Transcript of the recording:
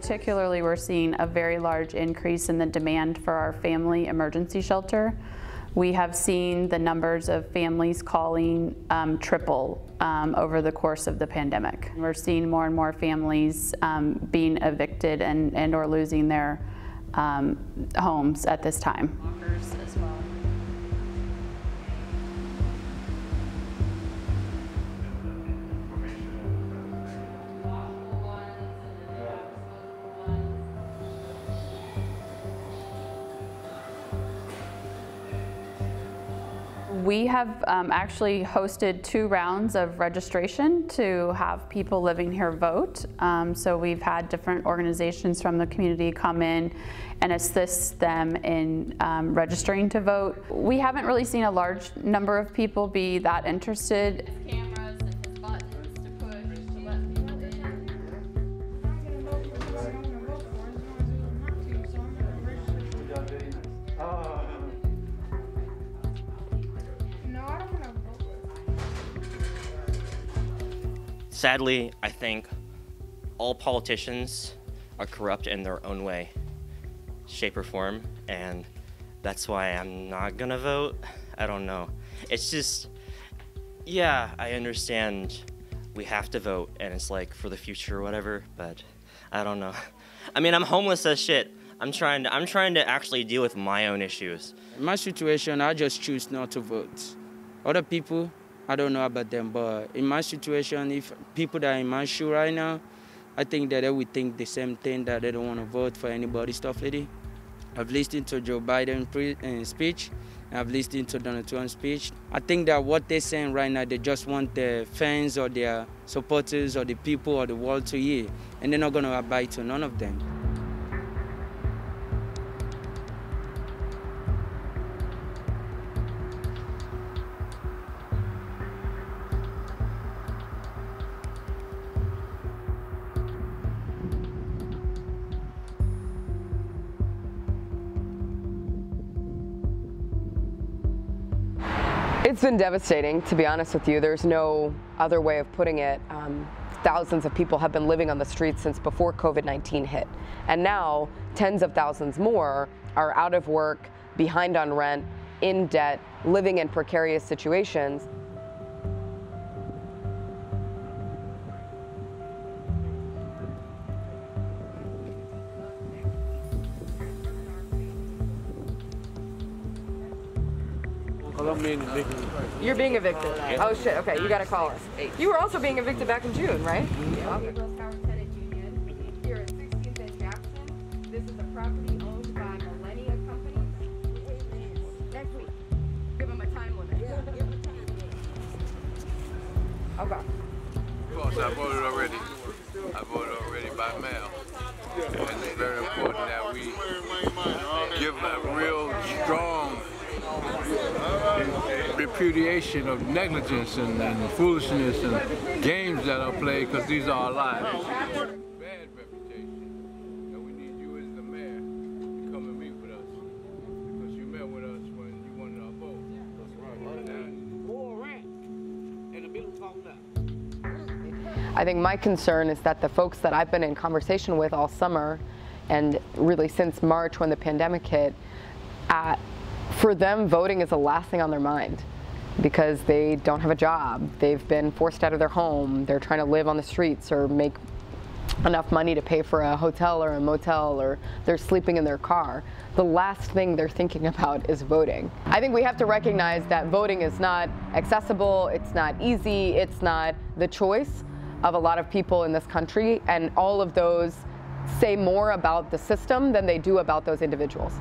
particularly, we're seeing a very large increase in the demand for our family emergency shelter. We have seen the numbers of families calling triple over the course of the pandemic. We're seeing more and more families being evicted and or losing their homes at this time. Lockers as well. We have actually hosted 2 rounds of registration to have people living here vote. So we've had different organizations from the community come in and assist them in registering to vote. We haven't really seen a large number of people be that interested. Cameras and his buttons to push to let people in. Sadly, I think all politicians are corrupt in their own way, shape or form, and that's why I'm not gonna vote. I don't know. It's just, yeah, I understand we have to vote and it's like for the future or whatever, but I don't know. I mean, I'm homeless as shit. I'm trying to actually deal with my own issues. In my situation, I just choose not to vote. Other people, I don't know about them, but in my situation, if people that are in my shoe right now, I think that they would think the same thing, that they don't want to vote for anybody, stuff like that. I've listened to Joe Biden's speech, and I've listened to Donald Trump's speech. I think that what they're saying right now, they just want their fans or their supporters or the people or the world to hear, and they're not going to abide to none of them. It's been devastating, to be honest with you. There's no other way of putting it. Thousands of people have been living on the streets since before COVID-19 hit. And now, tens of thousands more are out of work, behind on rent, in debt, living in precarious situations. You're being evicted. Oh shit, okay, you gotta call us. You were also being evicted back in June, right? Yeah. Here at 16th and Jackson. This is a property owned by Millennia Companies. Next week. Give them a time limit. Yeah, give them a time limit. Okay. Of course, I voted already. I voted already by mail. And it's very important that we give a real strong repudiation of negligence and foolishness and games that are played, because these are our lives. Bad reputation, and we need you as the mayor to come and meet with us, because you met with us when you wanted our vote. That's right. More rent, and the bill's falling up. I think my concern is that the folks that I've been in conversation with all summer, and really since March when the pandemic hit, for them, voting is the last thing on their mind because they don't have a job. They've been forced out of their home. They're trying to live on the streets or make enough money to pay for a hotel or a motel, or they're sleeping in their car. The last thing they're thinking about is voting. I think we have to recognize that voting is not accessible, it's not easy, it's not the choice of a lot of people in this country, and all of those say more about the system than they do about those individuals.